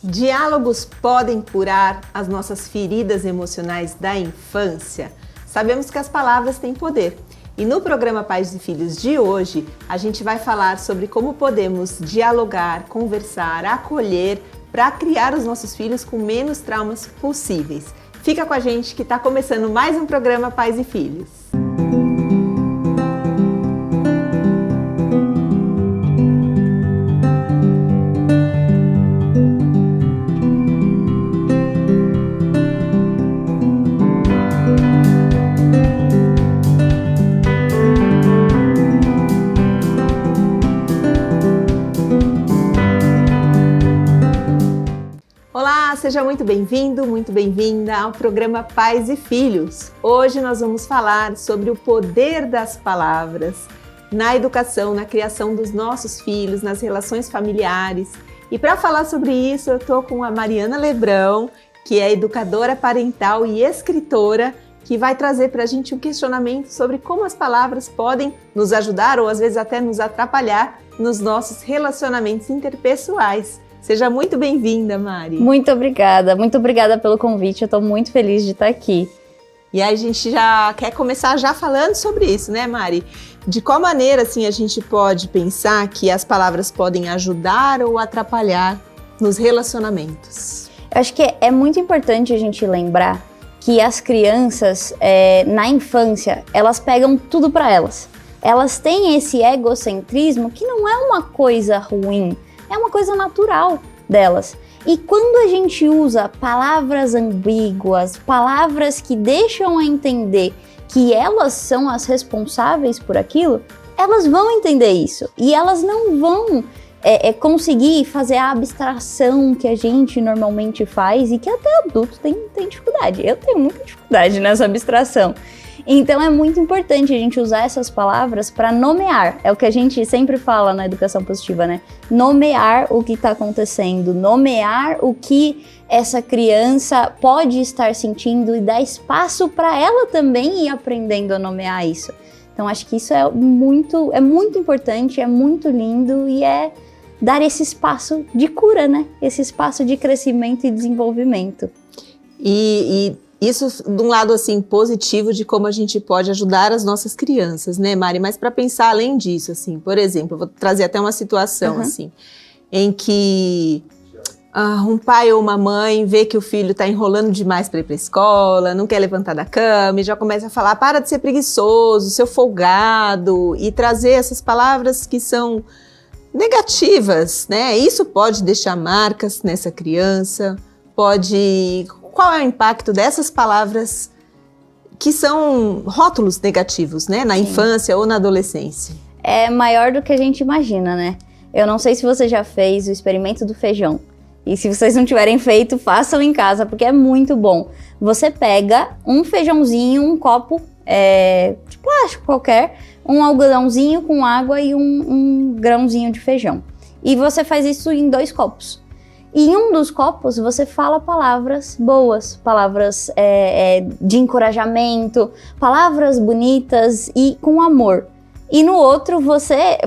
Diálogos podem curar as nossas feridas emocionais da infância? Sabemos que as palavras têm poder. E no programa Pais e Filhos de hoje, a gente vai falar sobre como podemos dialogar, conversar, acolher para criar os nossos filhos com menos traumas possíveis. Fica com a gente que está começando mais um programa Pais e Filhos. Seja muito bem-vindo, muito bem-vinda ao programa Pais e Filhos. Hoje nós vamos falar sobre o poder das palavras na educação, na criação dos nossos filhos, nas relações familiares. E para falar sobre isso, eu estou com a Mariana Lebrão, que é educadora parental e escritora, que vai trazer para a gente um questionamento sobre como as palavras podem nos ajudar ou às vezes até nos atrapalhar nos nossos relacionamentos interpessoais. Seja muito bem-vinda, Mari. Muito obrigada pelo convite, eu estou muito feliz de estar aqui. E aí a gente já quer começar já falando sobre isso, né, Mari? De qual maneira, assim, a gente pode pensar que as palavras podem ajudar ou atrapalhar nos relacionamentos? Eu acho que é muito importante a gente lembrar que as crianças, na infância, elas pegam tudo para elas. Elas têm esse egocentrismo que não é uma coisa ruim, é uma coisa natural delas. E quando a gente usa palavras ambíguas, palavras que deixam a entender que elas são as responsáveis por aquilo, elas vão entender isso. E elas não vão conseguir fazer a abstração que a gente normalmente faz e que até adulto tem dificuldade. Eu tenho muita dificuldade nessa abstração. Então é muito importante a gente usar essas palavras para nomear. É o que a gente sempre fala na educação positiva, né? Nomear o que está acontecendo, nomear o que essa criança pode estar sentindo e dar espaço para ela também ir aprendendo a nomear isso. Então acho que isso é muito importante, é muito lindo e é dar esse espaço de cura, né? Esse espaço de crescimento e desenvolvimento. Isso de um lado assim positivo de como a gente pode ajudar as nossas crianças, né, Mari? Mas para pensar além disso, assim, por exemplo, eu vou trazer até uma situação assim, em que um pai ou uma mãe vê que o filho está enrolando demais para ir para a escola, não quer levantar da cama e já começa a falar: para de ser preguiçoso, seu folgado, e trazer essas palavras que são negativas, né? Isso pode deixar marcas nessa criança, pode... Qual é o impacto dessas palavras que são rótulos negativos, né? Na infância ou na adolescência? É maior do que a gente imagina, né? Eu não sei se você já fez o experimento do feijão. E se vocês não tiverem feito, façam em casa, porque é muito bom. Você pega um feijãozinho, um copo de plástico qualquer, um algodãozinho com água e um grãozinho de feijão. E você faz isso em 2 copos. E em um dos copos você fala palavras boas, palavras de encorajamento, palavras bonitas e com amor. E no outro você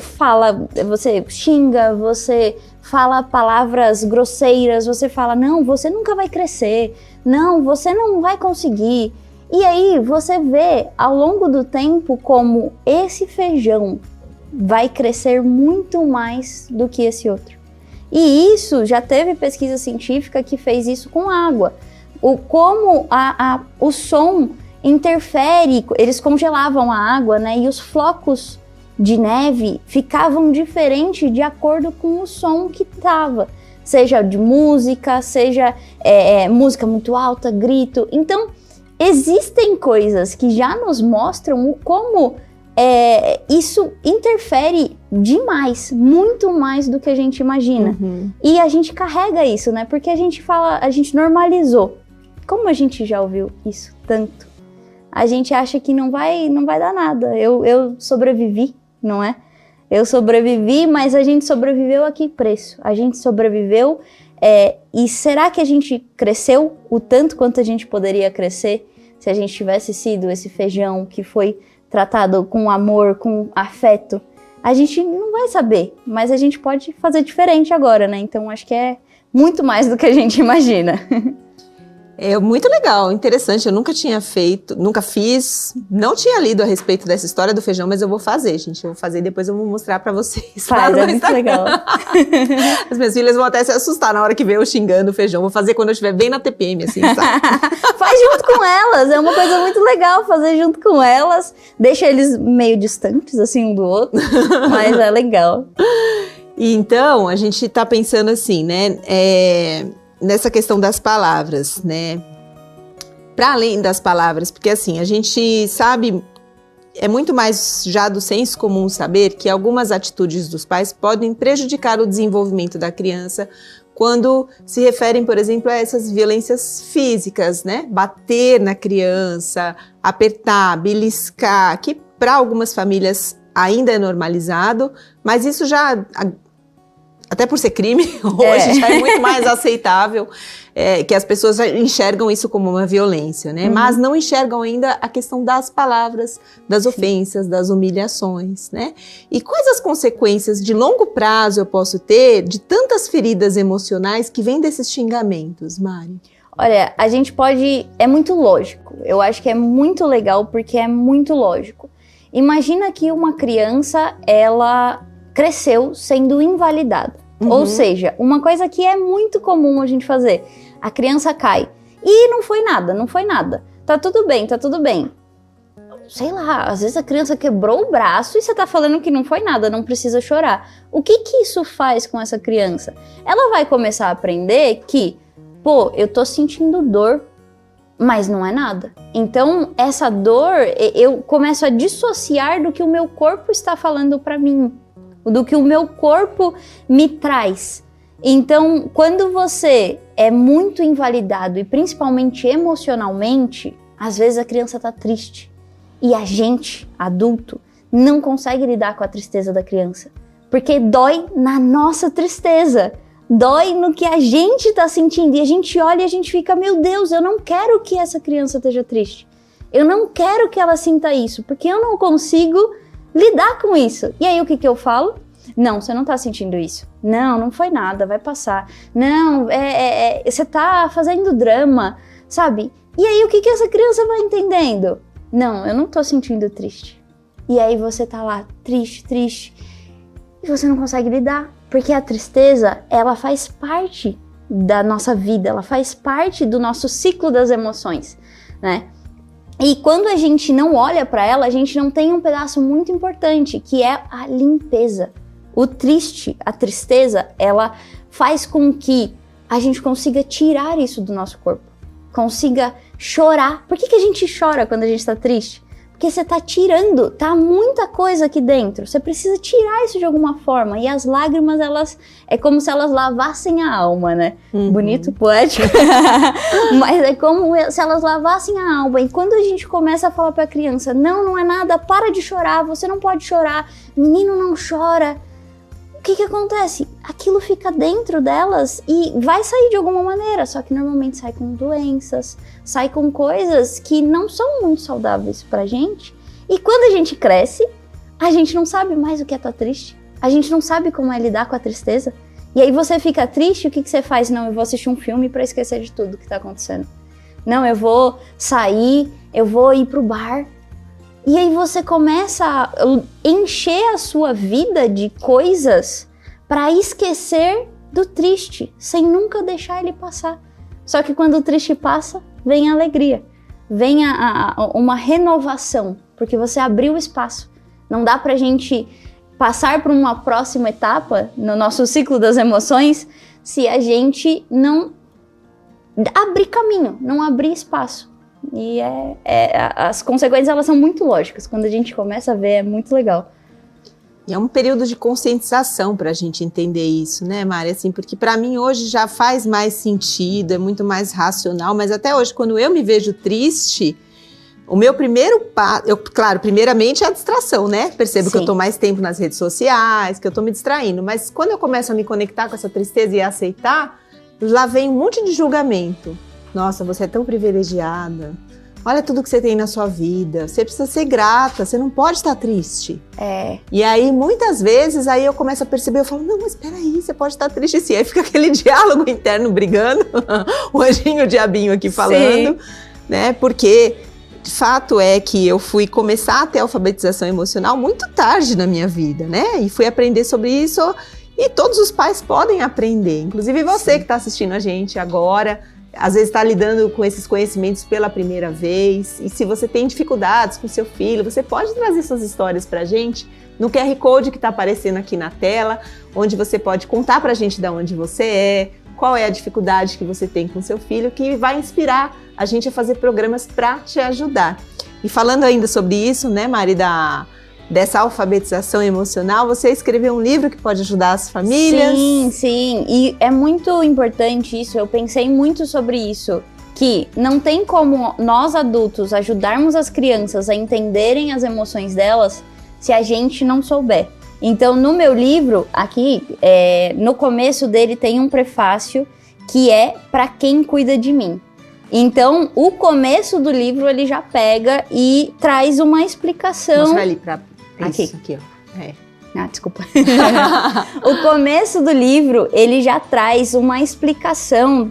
xinga, você fala palavras grosseiras, você fala: não, você nunca vai crescer, não, você não vai conseguir. E aí você vê ao longo do tempo como esse feijão vai crescer muito mais do que esse outro. E isso, já teve pesquisa científica que fez isso com água. Como o som interfere, eles congelavam a água, né? E os flocos de neve ficavam diferentes de acordo com o som que estava. Seja de música, seja música muito alta, grito. Então, existem coisas que já nos mostram como isso interfere demais, muito mais do que a gente imagina. E a gente carrega isso, né? Porque a gente normalizou. Como a gente já ouviu isso tanto? A gente acha que não vai dar nada. Eu sobrevivi, não é? Eu sobrevivi, mas a gente sobreviveu a que preço? A gente sobreviveu, e será que a gente cresceu o tanto quanto a gente poderia crescer se a gente tivesse sido esse feijão que foi tratado com amor, com afeto? a gente não vai saber, mas a gente pode fazer diferente agora, né? Então acho que é muito mais do que a gente imagina. É muito legal, interessante, eu nunca tinha feito, nunca fiz, não tinha lido a respeito dessa história do feijão, mas eu vou fazer, gente, eu vou fazer e depois eu vou mostrar pra vocês. Faz, é muito legal. As minhas filhas vão até se assustar na hora que vê eu xingando o feijão, vou fazer quando eu estiver bem na TPM, assim, sabe? Faz junto com elas, é uma coisa muito legal fazer junto com elas, deixa eles meio distantes, assim, um do outro, mas é legal. E então, a gente tá pensando assim, né, nessa questão das palavras, né? Para além das palavras, porque assim, a gente sabe, é muito mais já do senso comum saber que algumas atitudes dos pais podem prejudicar o desenvolvimento da criança quando se referem, por exemplo, a essas violências físicas, né? Bater na criança, apertar, beliscar, que para algumas famílias ainda é normalizado, mas isso já... Até por ser crime, hoje já é muito mais aceitável, que as pessoas já enxergam isso como uma violência, né? Mas não enxergam ainda a questão das palavras, das ofensas, das humilhações, né? E quais as consequências de longo prazo eu posso ter de tantas feridas emocionais que vêm desses xingamentos, Mari? Olha, a gente pode... É muito lógico. Eu acho que é muito legal porque é muito lógico. Imagina que uma criança, ela cresceu sendo invalidada. Ou seja, uma coisa que é muito comum a gente fazer. A criança cai. E não foi nada, não foi nada. Tá tudo bem, tá tudo bem. Sei lá, às vezes a criança quebrou o braço e você tá falando que não foi nada, não precisa chorar. O que que isso faz com essa criança? Ela vai começar a aprender que, pô, eu tô sentindo dor, mas não é nada. Então, essa dor, eu começo a dissociar do que o meu corpo está falando pra mim, do que o meu corpo me traz. Então, quando você é muito invalidado e principalmente emocionalmente, às vezes a criança tá triste e a gente, adulto, não consegue lidar com a tristeza da criança, porque dói na nossa tristeza, dói no que a gente tá sentindo e a gente olha e a gente fica, meu Deus, eu não quero que essa criança esteja triste, eu não quero que ela sinta isso, porque eu não consigo lidar com isso. E aí o que eu falo? Não, você não tá sentindo isso. Não, não foi nada, vai passar. Não, você tá fazendo drama, sabe? E aí o que essa criança vai entendendo? Não, eu não tô sentindo triste. E aí você tá lá, triste, triste, e você não consegue lidar. Porque a tristeza, ela faz parte da nossa vida, ela faz parte do nosso ciclo das emoções, né? E quando a gente não olha para ela, a gente não tem um pedaço muito importante, que é a limpeza. O triste, a tristeza, ela faz com que a gente consiga tirar isso do nosso corpo, consiga chorar. Por que a gente chora quando a gente tá triste? Porque você tá tirando, tá muita coisa aqui dentro, você precisa tirar isso de alguma forma, e as lágrimas, elas, é como se elas lavassem a alma, né? Bonito, poético, mas é como se elas lavassem a alma, e quando a gente começa a falar pra criança, não, não é nada, para de chorar, você não pode chorar, menino não chora, o que acontece? Aquilo fica dentro delas e vai sair de alguma maneira, só que normalmente sai com doenças, sai com coisas que não são muito saudáveis pra gente. E quando a gente cresce, a gente não sabe mais o que é estar triste, a gente não sabe como é lidar com a tristeza. E aí você fica triste, o que você faz? Não, eu vou assistir um filme pra esquecer de tudo que tá acontecendo. Não, eu vou sair, eu vou ir pro bar. E aí você começa a encher a sua vida de coisas para esquecer do triste, sem nunca deixar ele passar. Só que quando o triste passa, vem a alegria, vem uma renovação, porque você abriu o espaço. Não dá pra gente passar para uma próxima etapa no nosso ciclo das emoções se a gente não abrir caminho, não abrir espaço. E as consequências, elas são muito lógicas. Quando a gente começa a ver, é muito legal. E é um período de conscientização para a gente entender isso, né, Mari? Assim, porque para mim hoje já faz mais sentido, é muito mais racional, mas até hoje, quando eu me vejo triste, o meu primeiro passo, claro, primeiramente é a distração, né? Percebo que eu tô mais tempo nas redes sociais, que eu tô me distraindo, mas quando eu começo a me conectar com essa tristeza e a aceitar, lá vem um monte de julgamento. Nossa, você é tão privilegiada. Olha tudo que você tem na sua vida. Você precisa ser grata, você não pode estar triste. E aí, muitas vezes, aí eu começo a perceber, eu falo, não, mas peraí, você pode estar triste sim. Aí fica aquele diálogo interno brigando, o anjinho e o diabinho aqui falando, né? Porque, de fato, é que eu fui começar a ter alfabetização emocional muito tarde na minha vida, né? E fui aprender sobre isso, e todos os pais podem aprender. Inclusive você que está assistindo a gente agora, às vezes está lidando com esses conhecimentos pela primeira vez, e se você tem dificuldades com seu filho, você pode trazer suas histórias para a gente no QR Code que está aparecendo aqui na tela, onde você pode contar para a gente de onde você é, qual é a dificuldade que você tem com seu filho, que vai inspirar a gente a fazer programas para te ajudar. E falando ainda sobre isso, né, Mari, dessa alfabetização emocional, você escreveu um livro que pode ajudar as famílias. Sim, e é muito importante isso, eu pensei muito sobre isso, que não tem como nós adultos ajudarmos as crianças a entenderem as emoções delas se a gente não souber. Então, no meu livro, aqui, no começo dele tem um prefácio que é para quem cuida de mim. Então, o começo do livro ele já pega e traz uma explicação. Mostra ali para aqui, ó. Desculpa. O começo do livro, ele já traz uma explicação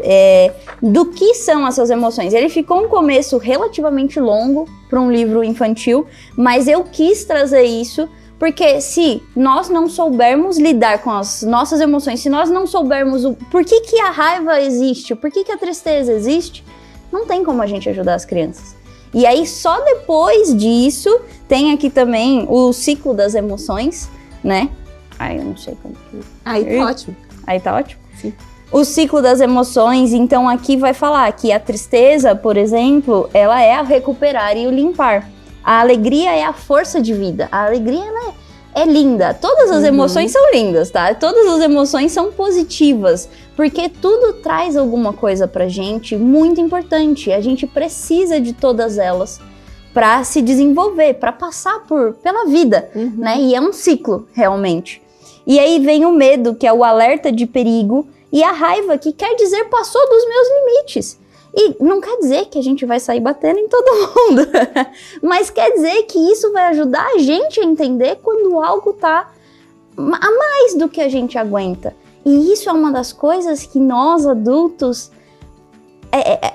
do que são essas emoções. Ele ficou um começo relativamente longo para um livro infantil, mas eu quis trazer isso porque se nós não soubermos lidar com as nossas emoções, se nós não soubermos por que a raiva existe, por que a tristeza existe, não tem como a gente ajudar as crianças. E aí, só depois disso, tem aqui também o ciclo das emoções, né? Eu não sei como que... Aí tá ótimo. Aí tá ótimo? Sim. O ciclo das emoções, então aqui vai falar que a tristeza, por exemplo, ela é a recuperar e o limpar. A alegria é a força de vida. A alegria, ela é linda. Todas as emoções são lindas, tá? Todas as emoções são positivas, porque tudo traz alguma coisa pra gente muito importante. A gente precisa de todas elas para se desenvolver, para passar pela vida, né? E é um ciclo, realmente. E aí vem o medo, que é o alerta de perigo, e a raiva, que quer dizer passou dos meus limites. E não quer dizer que a gente vai sair batendo em todo mundo, mas quer dizer que isso vai ajudar a gente a entender quando algo tá a mais do que a gente aguenta. E isso é uma das coisas que nós adultos,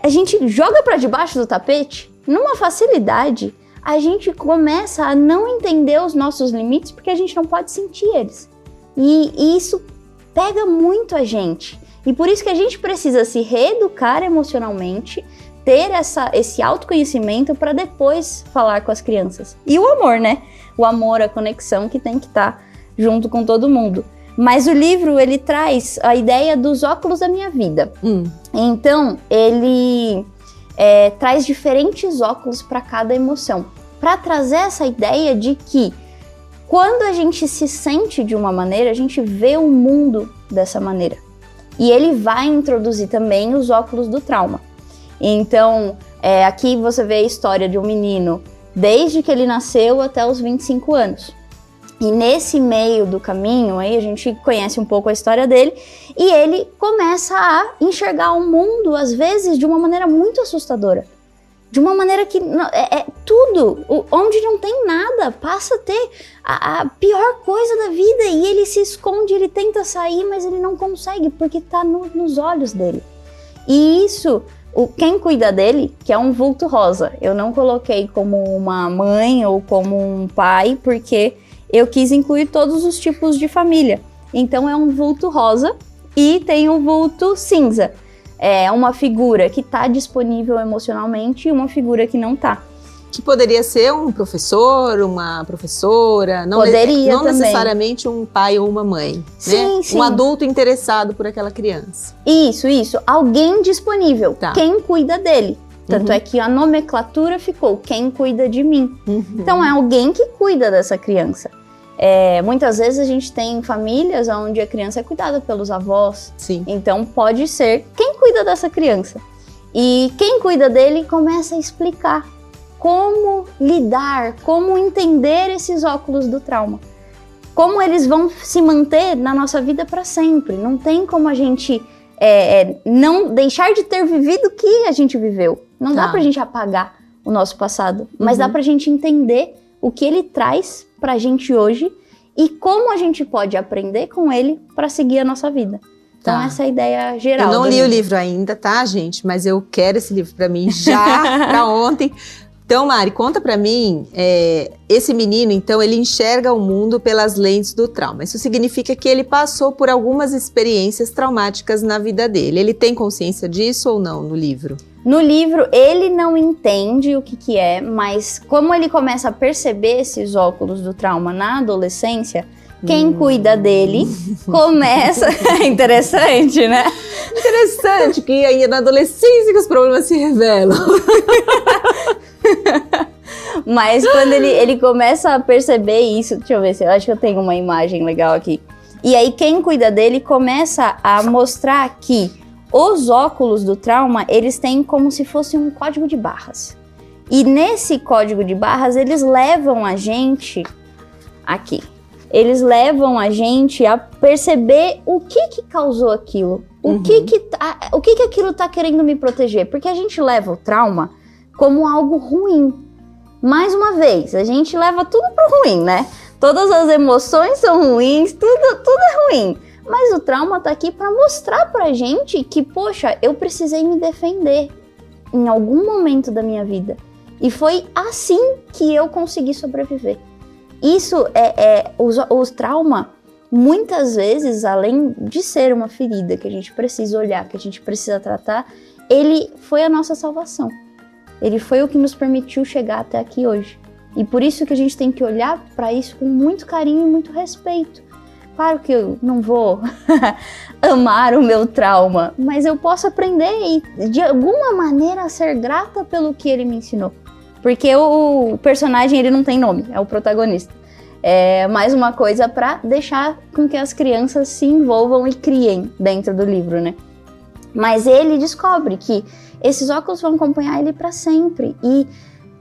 a gente joga para debaixo do tapete, numa facilidade. A gente começa a não entender os nossos limites porque a gente não pode sentir eles. E isso pega muito a gente. E por isso que a gente precisa se reeducar emocionalmente, ter esse autoconhecimento para depois falar com as crianças. E o amor, né? O amor, a conexão que tem que estar junto com todo mundo. Mas o livro, ele traz a ideia dos óculos da minha vida. Então, ele traz diferentes óculos para cada emoção. Para trazer essa ideia de que quando a gente se sente de uma maneira, a gente vê o mundo dessa maneira. E ele vai introduzir também os óculos do trauma. Então, aqui você vê a história de um menino desde que ele nasceu até os 25 anos. E nesse meio do caminho, aí a gente conhece um pouco a história dele, e ele começa a enxergar o mundo, às vezes, de uma maneira muito assustadora. De uma maneira que tudo, onde não tem nada, passa a ter a pior coisa da vida, e ele se esconde, ele tenta sair, mas ele não consegue, porque está nos olhos dele. E isso, quem cuida dele, que é um vulto rosa, eu não coloquei como uma mãe ou como um pai, porque eu quis incluir todos os tipos de família. Então é um vulto rosa e tem um vulto cinza. É uma figura que está disponível emocionalmente e uma figura que não está. Que poderia ser um professor, uma professora, não necessariamente um pai ou uma mãe, sim, né? Sim. Um adulto interessado por aquela criança. Isso. Alguém disponível. Tá. Quem cuida dele. Tanto é que a nomenclatura ficou quem cuida de mim. Então é alguém que cuida dessa criança. Muitas vezes a gente tem famílias onde a criança é cuidada pelos avós. Sim. Então pode ser quem cuida dessa criança. E quem cuida dele começa a explicar como lidar, como entender esses óculos do trauma. Como eles vão se manter na nossa vida para sempre. Não tem como a gente não deixar de ter vivido o que a gente viveu. Não dá pra gente apagar o nosso passado, mas dá pra gente entender o que ele traz pra gente hoje e como a gente pode aprender com ele pra seguir a nossa vida. Então, essa é a ideia geral. Eu não li o livro ainda, tá, gente? Mas eu quero esse livro pra mim já, pra ontem. Então, Mari, conta pra mim, esse menino, então, ele enxerga o mundo pelas lentes do trauma. Isso significa que ele passou por algumas experiências traumáticas na vida dele. Ele tem consciência disso ou não no livro? No livro, ele não entende o que é, mas como ele começa a perceber esses óculos do trauma na adolescência, quem cuida dele começa... Interessante, né? Interessante, que aí é na adolescência que os problemas se revelam. Mas quando ele começa a perceber isso, deixa eu ver se eu acho que eu tenho uma imagem legal aqui. E aí quem cuida dele começa a mostrar que os óculos do trauma, eles têm como se fosse um código de barras. E nesse código de barras, eles levam a gente aqui. Eles levam a gente a perceber o que causou aquilo. O que aquilo tá querendo me proteger. Porque a gente leva o trauma como algo ruim. Mais uma vez, a gente leva tudo pro ruim, né? Todas as emoções são ruins, tudo é ruim. Mas o trauma tá aqui para mostrar pra gente que, poxa, eu precisei me defender em algum momento da minha vida. E foi assim que eu consegui sobreviver. Isso os trauma, muitas vezes, além de ser uma ferida que a gente precisa olhar, que a gente precisa tratar, ele foi a nossa salvação. Ele foi o que nos permitiu chegar até aqui hoje. E por isso que a gente tem que olhar para isso com muito carinho e muito respeito. Claro que eu não vou amar o meu trauma, mas eu posso aprender e, de alguma maneira, ser grata pelo que ele me ensinou. Porque o personagem, ele não tem nome, é o protagonista. É mais uma coisa para deixar com que as crianças se envolvam e criem dentro do livro, né? Mas ele descobre que esses óculos vão acompanhar ele para sempre. E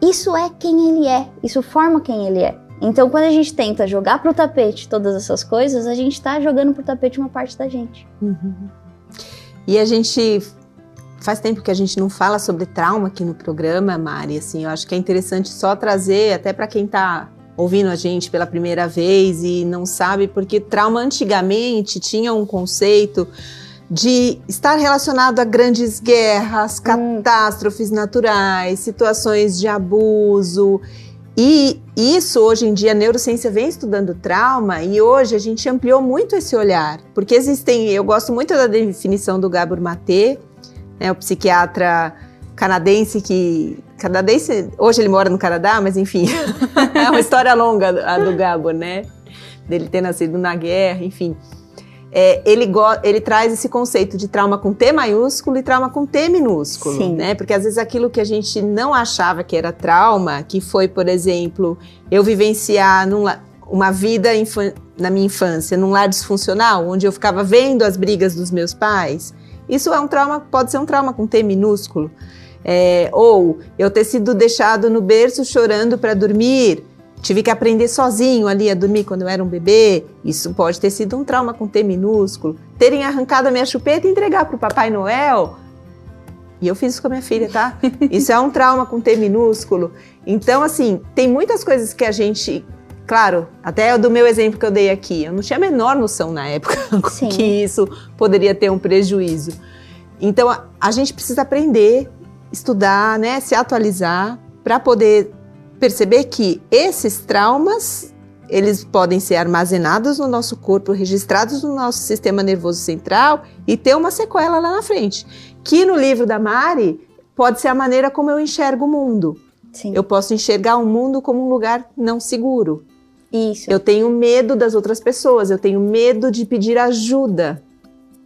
isso é quem ele é, isso forma quem ele é. Então, quando a gente tenta jogar pro tapete todas essas coisas, a gente tá jogando pro tapete uma parte da gente. E a gente... Faz tempo que a gente não fala sobre trauma aqui no programa, Mari, assim, eu acho que é interessante só trazer, até para quem tá ouvindo a gente pela primeira vez e não sabe, porque trauma antigamente tinha um conceito de estar relacionado a grandes guerras, catástrofes naturais, situações de abuso. E isso, hoje em dia, a neurociência vem estudando trauma e hoje a gente ampliou muito esse olhar, porque eu gosto muito da definição do Gabor Maté, o psiquiatra canadense hoje ele mora no Canadá, mas enfim, é uma história longa a do Gabor, né? Dele ter nascido na guerra, enfim. Ele traz esse conceito de trauma com T maiúsculo e trauma com T minúsculo, Sim. né? Porque às vezes aquilo que a gente não achava que era trauma, que foi, por exemplo, eu vivenciar uma vida na minha infância, num lar disfuncional, onde eu ficava vendo as brigas dos meus pais. Isso é um trauma, pode ser um trauma com T minúsculo. Ou eu ter sido deixado no berço chorando para dormir, tive que aprender sozinho ali a dormir quando eu era um bebê. Isso pode ter sido um trauma com T minúsculo. Terem arrancado a minha chupeta e entregar para o Papai Noel. E eu fiz isso com a minha filha, tá? Isso é um trauma com T minúsculo. Então, assim, tem muitas coisas que a gente... Claro, até do meu exemplo que eu dei aqui, eu não tinha a menor noção na época que isso poderia ter um prejuízo. Então, a gente precisa aprender, estudar, né, se atualizar para poder perceber que esses traumas, eles podem ser armazenados no nosso corpo, registrados no nosso sistema nervoso central e ter uma sequela lá na frente. Que no livro da Mari, pode ser a maneira como eu enxergo o mundo. Sim. Eu posso enxergar o mundo como um lugar não seguro. Isso. Eu tenho medo das outras pessoas, eu tenho medo de pedir ajuda.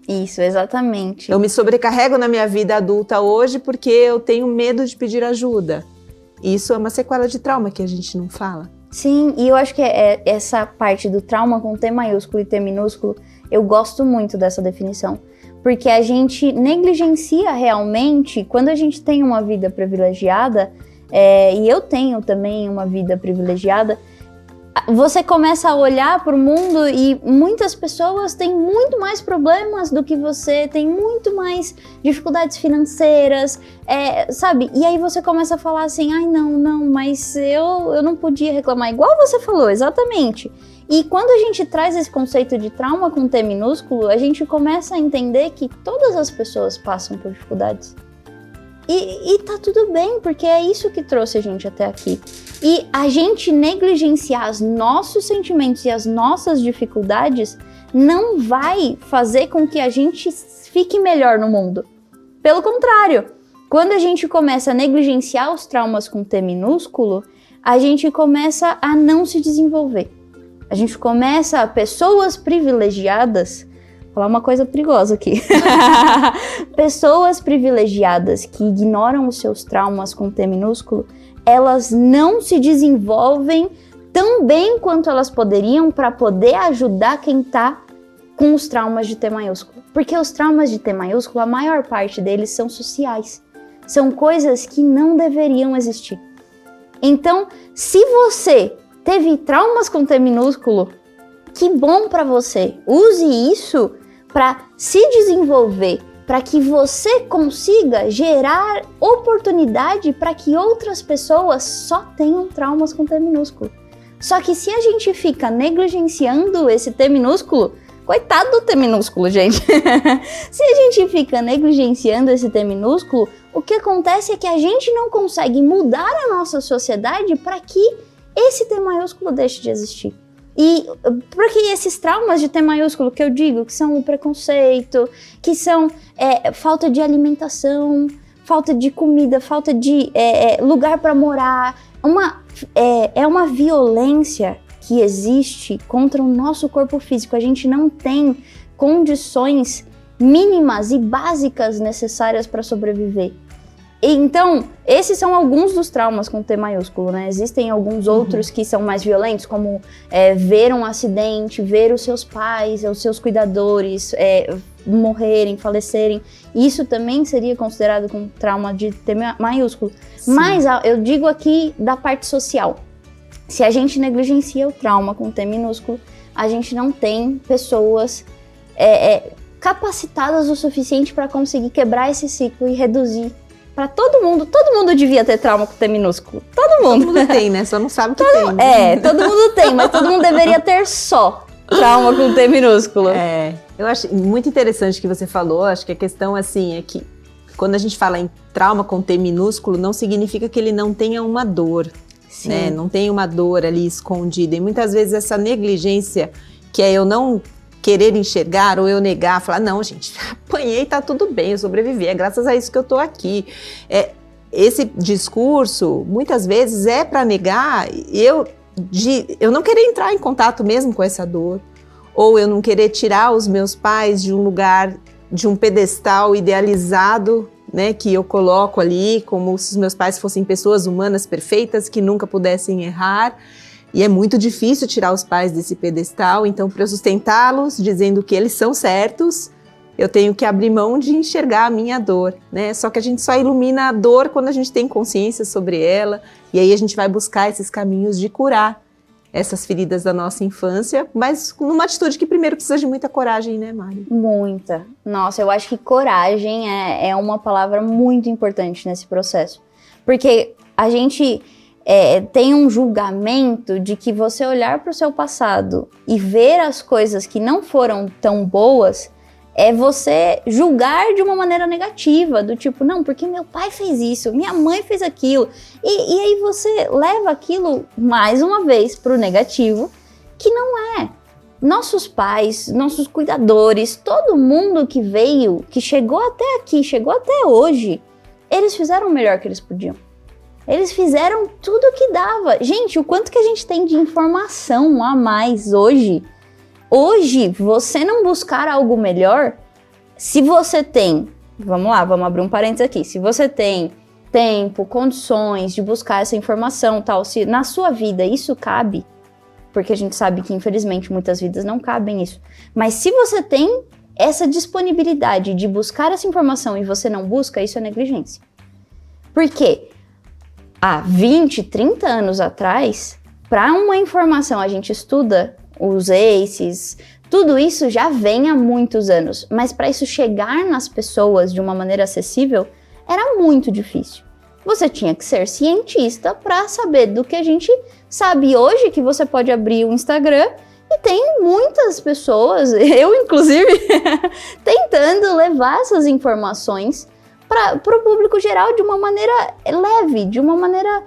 Isso, exatamente. Eu me sobrecarrego na minha vida adulta hoje porque eu tenho medo de pedir ajuda. Isso é uma sequela de trauma que a gente não fala. Sim, e eu acho que essa parte do trauma com T maiúsculo e T minúsculo, eu gosto muito dessa definição. Porque a gente negligencia realmente, quando a gente tem uma vida privilegiada, e eu tenho também uma vida privilegiada, você começa a olhar para o mundo e muitas pessoas têm muito mais problemas do que você, têm muito mais dificuldades financeiras, sabe? E aí você começa a falar assim, ai não, mas eu não podia reclamar, igual você falou, exatamente. E quando a gente traz esse conceito de trauma com T minúsculo, a gente começa a entender que todas as pessoas passam por dificuldades. E tá tudo bem, porque é isso que trouxe a gente até aqui. E a gente negligenciar os nossos sentimentos e as nossas dificuldades não vai fazer com que a gente fique melhor no mundo. Pelo contrário, quando a gente começa a negligenciar os traumas com T minúsculo, a gente começa a não se desenvolver. A gente começa a pessoas privilegiadas, vou falar uma coisa perigosa aqui, pessoas privilegiadas que ignoram os seus traumas com T minúsculo, elas não se desenvolvem tão bem quanto elas poderiam para poder ajudar quem está com os traumas de T maiúsculo. Porque os traumas de T maiúsculo, a maior parte deles são sociais. São coisas que não deveriam existir. Então, se você teve traumas com T minúsculo, que bom para você. Use isso para se desenvolver, para que você consiga gerar oportunidade para que outras pessoas só tenham traumas com T minúsculo. Só que se a gente fica negligenciando esse T minúsculo, coitado do T minúsculo, gente. Se a gente fica negligenciando esse T minúsculo, o que acontece é que a gente não consegue mudar a nossa sociedade para que esse T maiúsculo deixe de existir. E porque esses traumas de T maiúsculo que eu digo, que são o preconceito, que são falta de alimentação, falta de comida, falta de lugar para morar, é uma violência que existe contra o nosso corpo físico. A gente não tem condições mínimas e básicas necessárias para sobreviver. Então, esses são alguns dos traumas com T maiúsculo, né? Existem alguns outros que são mais violentos, como ver um acidente, ver os seus pais, os seus cuidadores morrerem, falecerem. Isso também seria considerado como trauma de T maiúsculo. Sim. Mas eu digo aqui da parte social. Se a gente negligencia o trauma com T minúsculo, a gente não tem pessoas capacitadas o suficiente para conseguir quebrar esse ciclo e reduzir. Pra todo mundo devia ter trauma com T minúsculo. Todo mundo tem, né? Só não sabe que tem. Né? Todo mundo tem, mas todo mundo deveria ter só trauma com T minúsculo. Eu acho muito interessante o que você falou. Acho que a questão, assim, é que quando a gente fala em trauma com T minúsculo, não significa que ele não tenha uma dor, né? Não tem uma dor ali escondida. E muitas vezes essa negligência, que é eu não querer enxergar ou eu negar, falar, não, gente, apanhei, tá tudo bem, eu sobrevivi, é graças a isso que eu tô aqui. Esse discurso, muitas vezes, é para negar eu não querer entrar em contato mesmo com essa dor, ou eu não querer tirar os meus pais de um lugar, de um pedestal idealizado, né, que eu coloco ali, como se os meus pais fossem pessoas humanas perfeitas, que nunca pudessem errar. E é muito difícil tirar os pais desse pedestal, então para eu sustentá-los, dizendo que eles são certos, eu tenho que abrir mão de enxergar a minha dor, né? Só que a gente só ilumina a dor quando a gente tem consciência sobre ela, e aí a gente vai buscar esses caminhos de curar essas feridas da nossa infância, mas numa atitude que primeiro precisa de muita coragem, né, Mari? Muita. Nossa, eu acho que coragem é uma palavra muito importante nesse processo, porque a gente tem um julgamento de que você olhar para o seu passado e ver as coisas que não foram tão boas é você julgar de uma maneira negativa, do tipo, não, porque meu pai fez isso, minha mãe fez aquilo, e aí você leva aquilo mais uma vez para o negativo, que não é. Nossos pais, nossos cuidadores, todo mundo que veio, que chegou até aqui, chegou até hoje, eles fizeram o melhor que eles podiam. Eles fizeram tudo o que dava. Gente, o quanto que a gente tem de informação a mais hoje. Hoje, você não buscar algo melhor, se você tem, vamos lá, vamos abrir um parênteses aqui. Se você tem tempo, condições de buscar essa informação, tal, se na sua vida isso cabe, porque a gente sabe que infelizmente muitas vidas não cabem isso. Mas se você tem essa disponibilidade de buscar essa informação e você não busca, isso é negligência. Por quê? Há 20, 30 anos atrás, para uma informação, a gente estuda os ACEs, tudo isso já vem há muitos anos, mas para isso chegar nas pessoas de uma maneira acessível, era muito difícil. Você tinha que ser cientista para saber do que a gente sabe hoje, que você pode abrir o Instagram e tem muitas pessoas, eu inclusive, tentando levar essas informações para o público geral de uma maneira leve, de uma maneira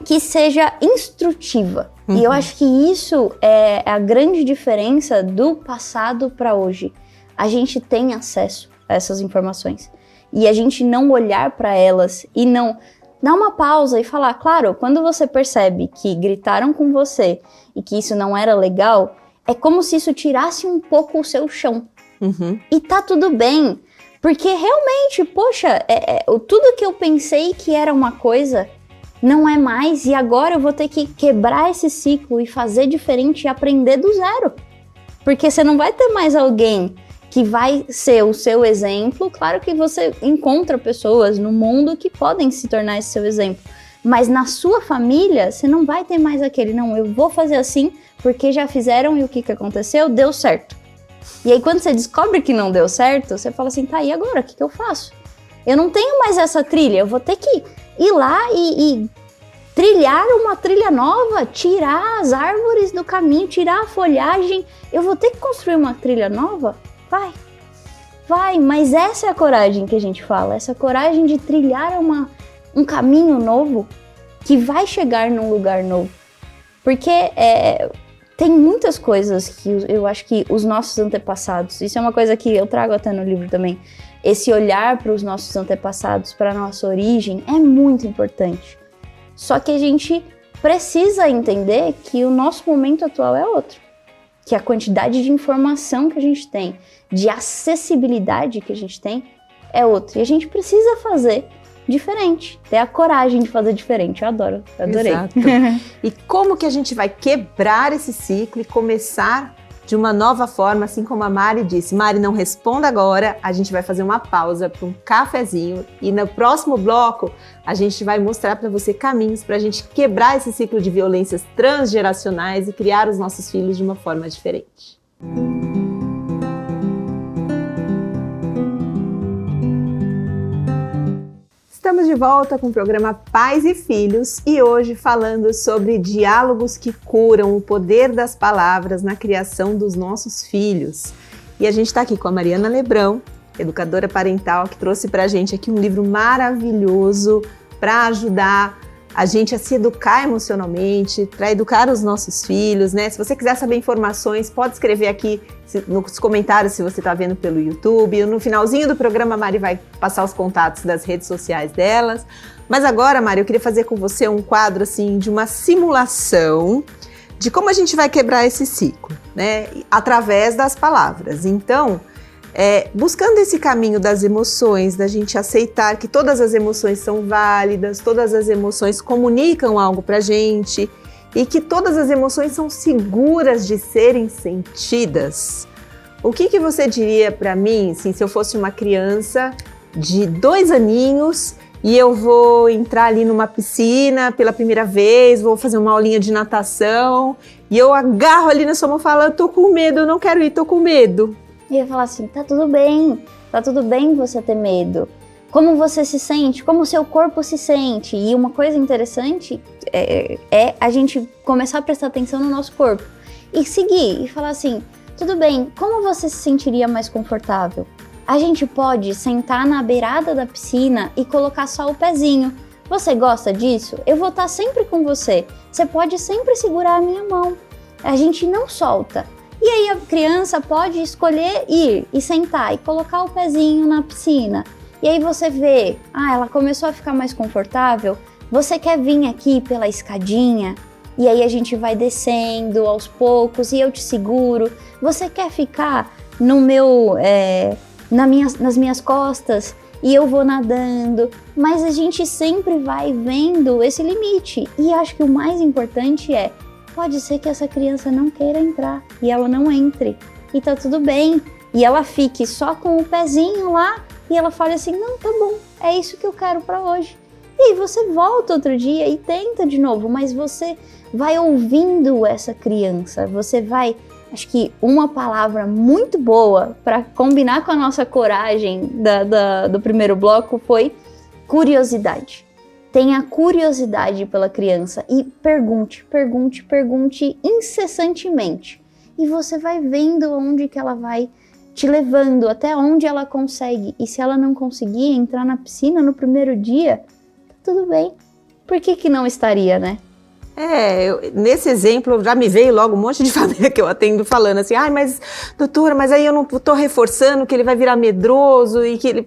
que seja instrutiva. E eu acho que isso é a grande diferença do passado para hoje. A gente tem acesso a essas informações. E a gente não olhar para elas e não dar uma pausa e falar, claro, quando você percebe que gritaram com você e que isso não era legal, é como se isso tirasse um pouco o seu chão. E tá tudo bem, porque realmente, poxa, tudo que eu pensei que era uma coisa não é mais, e agora eu vou ter que quebrar esse ciclo e fazer diferente e aprender do zero. Porque você não vai ter mais alguém que vai ser o seu exemplo. Claro que você encontra pessoas no mundo que podem se tornar esse seu exemplo, mas na sua família você não vai ter mais aquele, não, eu vou fazer assim porque já fizeram e o que aconteceu? Deu certo. E aí quando você descobre que não deu certo, você fala assim, tá, e agora? O que eu faço? Eu não tenho mais essa trilha, eu vou ter que ir lá e trilhar uma trilha nova, tirar as árvores do caminho, tirar a folhagem, eu vou ter que construir uma trilha nova? Vai, mas essa é a coragem que a gente fala, essa coragem de trilhar um caminho novo que vai chegar num lugar novo. Porque tem muitas coisas que eu acho que os nossos antepassados, isso é uma coisa que eu trago até no livro também, esse olhar para os nossos antepassados, para a nossa origem, é muito importante. Só que a gente precisa entender que o nosso momento atual é outro. Que a quantidade de informação que a gente tem, de acessibilidade que a gente tem, é outra. E a gente precisa fazer diferente, ter a coragem de fazer diferente. Eu adorei. Exato. E como que a gente vai quebrar esse ciclo e começar de uma nova forma, assim como a Mari disse. Mari, não responda agora, a gente vai fazer uma pausa para um cafezinho e no próximo bloco a gente vai mostrar para você caminhos para a gente quebrar esse ciclo de violências transgeracionais e criar os nossos filhos de uma forma diferente. Estamos de volta com o programa Pais e Filhos e hoje falando sobre diálogos que curam, o poder das palavras na criação dos nossos filhos. E a gente está aqui com a Mariana Lebrão, educadora parental, que trouxe para a gente aqui um livro maravilhoso para ajudar a gente a se educar emocionalmente, para educar os nossos filhos, né? Se você quiser saber informações, pode escrever aqui nos comentários se você está vendo pelo YouTube. No finalzinho do programa, a Mari vai passar os contatos das redes sociais delas. Mas agora, Mari, eu queria fazer com você um quadro assim de uma simulação de como a gente vai quebrar esse ciclo, né? Através das palavras. Então, buscando esse caminho das emoções, da gente aceitar que todas as emoções são válidas, todas as emoções comunicam algo pra gente e que todas as emoções são seguras de serem sentidas. O que você diria pra mim, assim, se eu fosse uma criança de 2 aninhos e eu vou entrar ali numa piscina pela primeira vez, vou fazer uma aulinha de natação e eu agarro ali na sua mão e falo, eu tô com medo, eu não quero ir, tô com medo. E eu falar assim, tá tudo bem você ter medo. Como você se sente, como o seu corpo se sente. E uma coisa interessante é a gente começar a prestar atenção no nosso corpo. E seguir, e falar assim, tudo bem, como você se sentiria mais confortável? A gente pode sentar na beirada da piscina e colocar só o pezinho. Você gosta disso? Eu vou estar sempre com você. Você pode sempre segurar a minha mão. A gente não solta. E aí a criança pode escolher ir e sentar e colocar o pezinho na piscina. E aí você vê, ela começou a ficar mais confortável, você quer vir aqui pela escadinha? E aí a gente vai descendo aos poucos e eu te seguro. Você quer ficar no meu, nas minhas costas e eu vou nadando? Mas a gente sempre vai vendo esse limite. E acho que o mais importante pode ser que essa criança não queira entrar e ela não entre. E tá tudo bem. E ela fique só com o pezinho lá e ela fale assim, não, tá bom, é isso que eu quero pra hoje. E E aí você volta outro dia e tenta de novo, mas você vai ouvindo essa criança, você vai... Acho que uma palavra muito boa para combinar com a nossa coragem do primeiro bloco foi curiosidade. Tenha curiosidade pela criança e pergunte incessantemente. E você vai vendo onde que ela vai te levando, até onde ela consegue. E se ela não conseguir entrar na piscina no primeiro dia, tá tudo bem. Por que não estaria, né? Nesse exemplo já me veio logo um monte de família que eu atendo falando assim, mas doutora, mas aí eu não tô reforçando que ele vai virar medroso e que ele...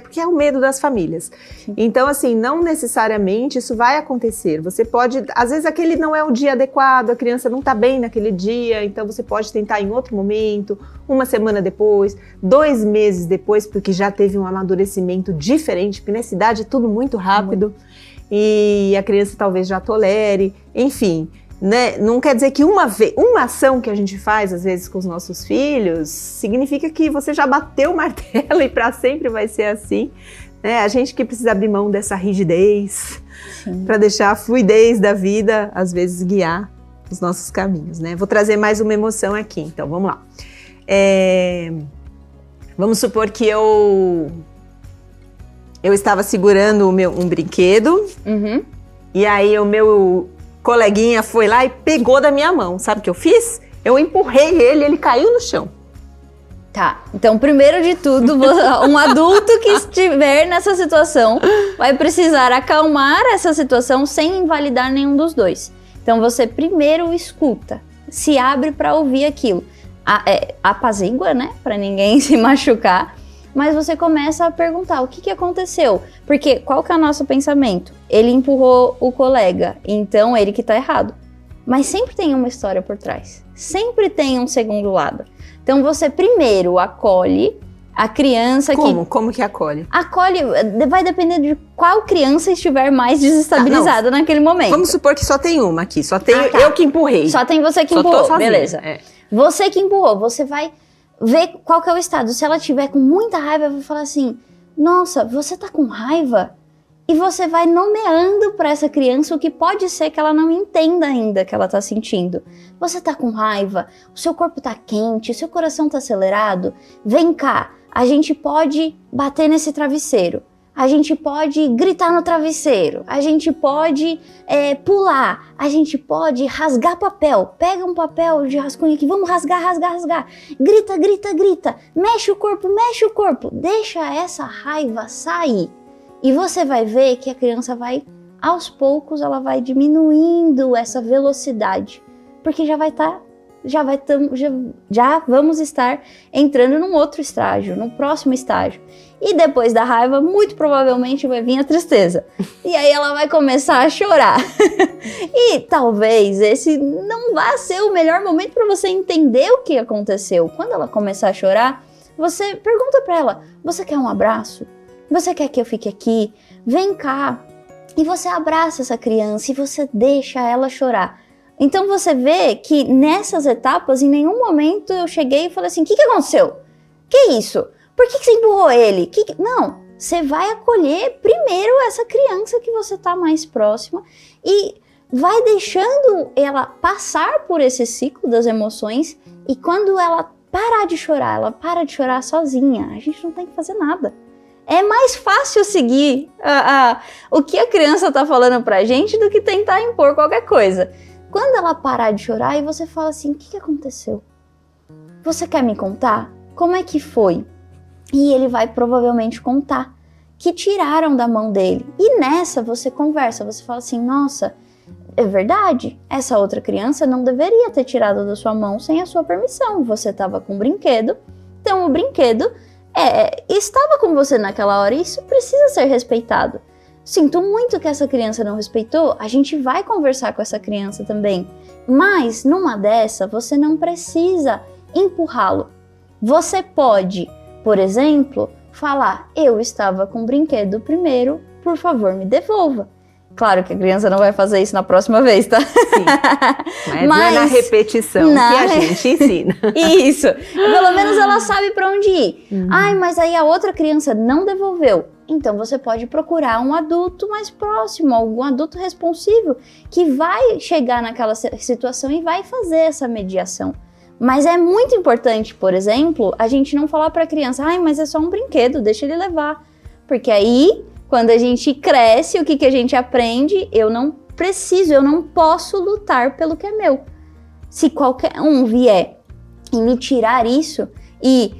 porque é o medo das famílias. Sim. Então assim, não necessariamente isso vai acontecer, você pode, às vezes aquele não é o dia adequado, a criança não tá bem naquele dia, então você pode tentar em outro momento, uma semana depois, 2 meses depois, porque já teve um amadurecimento diferente, porque nessa idade é tudo muito rápido. E a criança talvez já tolere, enfim, né? Não quer dizer que uma ação que a gente faz, às vezes, com os nossos filhos, significa que você já bateu o martelo e para sempre vai ser assim, né? A gente que precisa abrir mão dessa rigidez, para deixar a fluidez da vida, às vezes, guiar os nossos caminhos, né? Vou trazer mais uma emoção aqui, então, vamos lá. Vamos supor que eu estava segurando um brinquedo, e aí o meu coleguinha foi lá e pegou da minha mão. Sabe o que eu fiz? Eu empurrei ele caiu no chão. Tá, então primeiro de tudo, um adulto que estiver nessa situação vai precisar acalmar essa situação sem invalidar nenhum dos dois. Então você primeiro escuta, se abre para ouvir aquilo. Apazigua, né? Para ninguém se machucar. Mas você começa a perguntar o que aconteceu. Porque qual que é o nosso pensamento? Ele empurrou o colega, então ele que tá errado. Mas sempre tem uma história por trás. Sempre tem um segundo lado. Então você primeiro acolhe a criança que... Como que acolhe? Acolhe, vai depender de qual criança estiver mais desestabilizada naquele momento. Vamos supor que só tem uma aqui, só tem eu que empurrei. Só tem você que empurrou, beleza. Você que empurrou, você vai... ver qual que é o estado. Se ela tiver com muita raiva, eu vou falar assim, nossa, você tá com raiva? E você vai nomeando para essa criança o que pode ser que ela não entenda ainda que ela tá sentindo. Você tá com raiva? O seu corpo tá quente? O seu coração tá acelerado? Vem cá, a gente pode bater nesse travesseiro. A gente pode gritar no travesseiro, a gente pode pular, a gente pode rasgar papel. Pega um papel de rascunho aqui, vamos rasgar. Grita, mexe o corpo. Deixa essa raiva sair. E você vai ver que a criança vai, aos poucos, ela vai diminuindo essa velocidade. Porque já vamos estar entrando num outro estágio, num próximo estágio. E depois da raiva, muito provavelmente vai vir a tristeza. E aí ela vai começar a chorar. E talvez esse não vá ser o melhor momento para você entender o que aconteceu. Quando ela começar a chorar, você pergunta para ela, você quer um abraço? Você quer que eu fique aqui? Vem cá. E você abraça essa criança e você deixa ela chorar. Então você vê que nessas etapas, em nenhum momento eu cheguei e falei assim, o que aconteceu? Que isso? Por que você empurrou ele? Não, você vai acolher primeiro essa criança que você está mais próxima e vai deixando ela passar por esse ciclo das emoções e quando ela parar de chorar, ela para de chorar sozinha, a gente não tem que fazer nada. É mais fácil seguir o que a criança está falando pra gente do que tentar impor qualquer coisa. Quando ela parar de chorar e você fala assim, o que aconteceu? Você quer me contar? Como é que foi? E ele vai provavelmente contar que tiraram da mão dele. E nessa você conversa, você fala assim, nossa, é verdade, essa outra criança não deveria ter tirado da sua mão sem a sua permissão. Você estava com um brinquedo, então o brinquedo estava com você naquela hora e isso precisa ser respeitado. Sinto muito que essa criança não respeitou, a gente vai conversar com essa criança também. Mas numa dessa, você não precisa empurrá-lo. Você pode, por exemplo, falar, eu estava com o brinquedo primeiro, por favor me devolva. Claro que a criança não vai fazer isso na próxima vez, tá? Sim. Mas é na repetição que a gente ensina. Isso. Pelo menos ela sabe para onde ir. Ai, mas aí a outra criança não devolveu. Então você pode procurar um adulto mais próximo, algum adulto responsivo que vai chegar naquela situação e vai fazer essa mediação. Mas é muito importante, por exemplo, a gente não falar para a criança, ai, mas é só um brinquedo, deixa ele levar. Porque aí, quando a gente cresce, o que a gente aprende? Eu não posso lutar pelo que é meu. Se qualquer um vier e me tirar isso e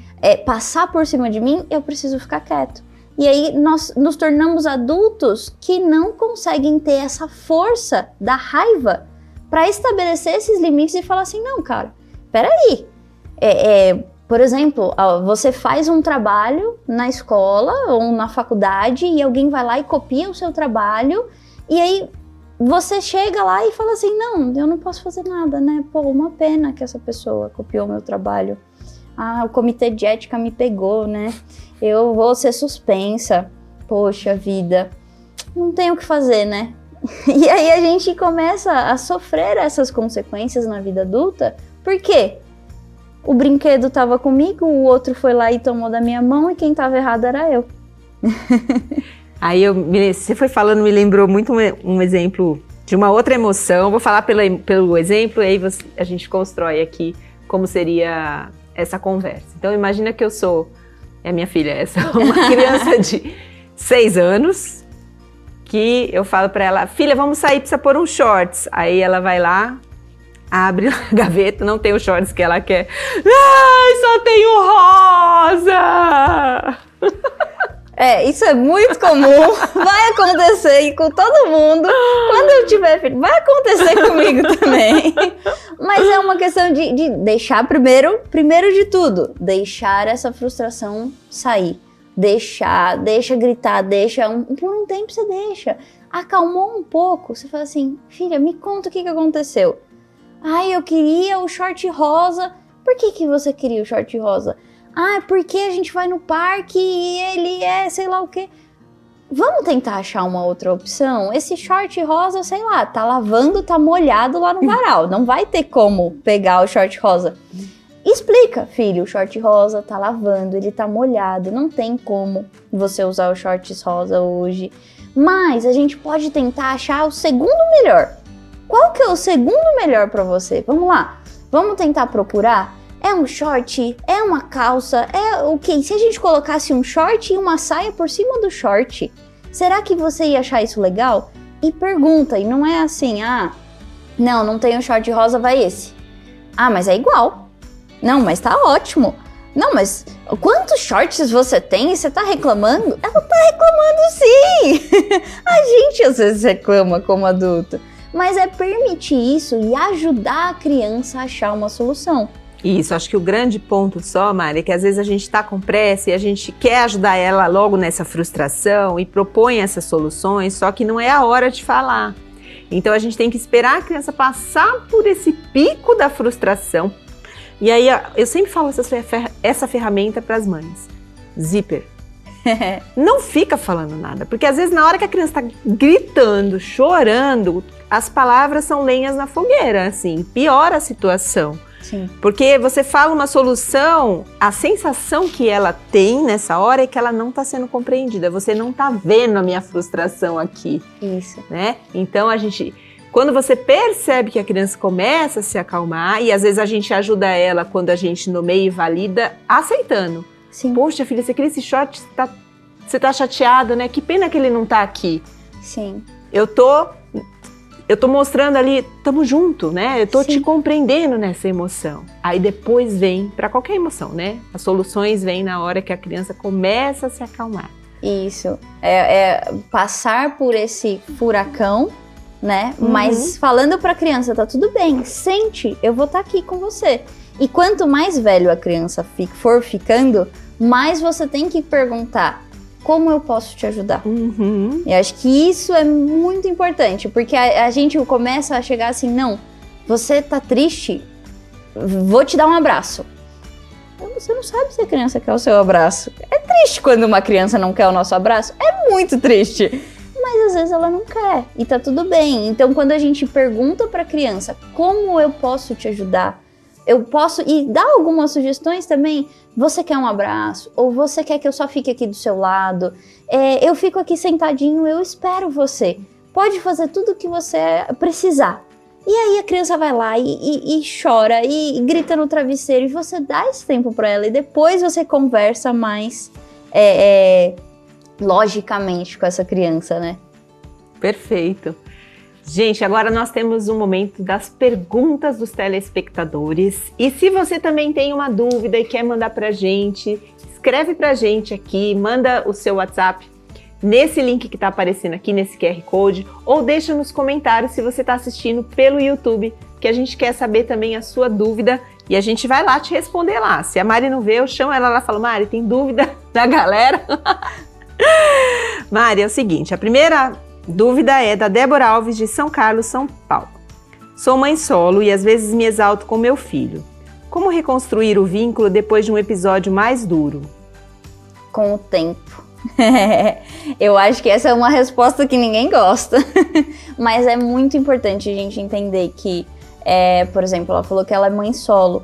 passar por cima de mim, eu preciso ficar quieto. E aí nós nos tornamos adultos que não conseguem ter essa força da raiva para estabelecer esses limites e falar assim, não, cara, peraí. Por exemplo, você faz um trabalho na escola ou na faculdade e alguém vai lá e copia o seu trabalho e aí você chega lá e fala assim, não, eu não posso fazer nada, né? Pô, uma pena que essa pessoa copiou meu trabalho. Ah, o comitê de ética me pegou, né? Eu vou ser suspensa. Poxa vida, não tem o que fazer, né? E aí a gente começa a sofrer essas consequências na vida adulta. Por quê? O brinquedo estava comigo, o outro foi lá e tomou da minha mão e quem estava errado era eu. Aí você foi falando, me lembrou muito um exemplo de uma outra emoção. Vou falar pelo exemplo e aí a gente constrói aqui como seria essa conversa. Então imagina que eu sou, é minha filha uma criança de 6 anos, que eu falo pra ela, filha, vamos sair, precisa pôr um shorts. Aí ela vai lá, abre a gaveta, não tem os shorts que ela quer. Ai, só tem o rosa! Isso é muito comum, vai acontecer com todo mundo. Quando eu tiver filho, vai acontecer comigo também. Mas é uma questão de deixar primeiro de tudo, deixar essa frustração sair. Deixa gritar, por um tempo você deixa. Acalmou um pouco, você fala assim, filha, me conta o que aconteceu. Ai, eu queria o short rosa. Por que você queria o short rosa? Ah, porque a gente vai no parque e ele é sei lá o quê. Vamos tentar achar uma outra opção? Esse short rosa, sei lá, tá lavando, tá molhado lá no varal. Não vai ter como pegar o short rosa. Explica, filho, o short rosa tá lavando, ele tá molhado. Não tem como você usar o shorts rosa hoje. Mas a gente pode tentar achar o segundo melhor. Qual que é o segundo melhor pra você? Vamos lá, vamos tentar procurar? É um short? É uma calça? É o quê? Se a gente colocasse um short e uma saia por cima do short, será que você ia achar isso legal? E pergunta, e não é assim, não tem o short rosa, vai esse. Ah, mas é igual. Não, mas tá ótimo. Não, mas quantos shorts você tem e você tá reclamando? Ela tá reclamando sim! A gente às vezes reclama como adulto. Mas é permitir isso e ajudar a criança a achar uma solução. Isso, acho que o grande ponto só, Mari, é que às vezes a gente está com pressa e a gente quer ajudar ela logo nessa frustração e propõe essas soluções, só que não é a hora de falar. Então a gente tem que esperar a criança passar por esse pico da frustração. E aí eu sempre falo essa ferramenta para as mães. Zíper. Não fica falando nada, porque às vezes na hora que a criança está gritando, chorando, as palavras são lenhas na fogueira, assim, piora a situação. Sim. Porque você fala uma solução, a sensação que ela tem nessa hora é que ela não está sendo compreendida. Você não está vendo a minha frustração aqui. Isso. Né? Então quando você percebe que a criança começa a se acalmar, e às vezes a gente ajuda ela quando a gente nomeia e valida, aceitando. Sim. Poxa, filha, você queria esse short, você tá chateada, né? Que pena que ele não tá aqui. Sim. Eu tô mostrando ali, tamo junto, né? Eu tô Sim. te compreendendo nessa emoção. Aí depois vem, para qualquer emoção, né? As soluções vêm na hora que a criança começa a se acalmar. Isso. É passar por esse furacão, né? Mas falando pra criança, tá tudo bem, sente, eu vou estar aqui com você. E quanto mais velho a criança for ficando, mais você tem que perguntar, como eu posso te ajudar? E acho que isso é muito importante, porque a gente começa a chegar assim, não, você tá triste? Vou te dar um abraço. Você não sabe se a criança quer o seu abraço. É triste quando uma criança não quer o nosso abraço, é muito triste. Mas às vezes ela não quer e tá tudo bem. Então, quando a gente pergunta pra criança como eu posso te ajudar, eu posso, e dá algumas sugestões também, você quer um abraço? Ou você quer que eu só fique aqui do seu lado? Eu fico aqui sentadinho, eu espero você. Pode fazer tudo o que você precisar. E aí a criança vai lá e chora e grita no travesseiro e você dá esse tempo para ela e depois você conversa mais logicamente com essa criança, né? Perfeito. Gente, agora nós temos um momento das perguntas dos telespectadores. E se você também tem uma dúvida e quer mandar pra gente, escreve pra gente aqui, manda o seu WhatsApp nesse link que está aparecendo aqui, nesse QR Code, ou deixa nos comentários se você está assistindo pelo YouTube, que a gente quer saber também a sua dúvida e a gente vai lá te responder lá. Se a Mari não vê, eu chamo ela lá e falo, Mari, tem dúvida da galera? Mari, é o seguinte, a primeira dúvida é da Débora Alves, de São Carlos, São Paulo. Sou mãe solo e às vezes me exalto com meu filho. Como reconstruir o vínculo depois de um episódio mais duro? Com o tempo. Eu acho que essa é uma resposta que ninguém gosta, mas é muito importante a gente entender que, por exemplo, ela falou que ela é mãe solo.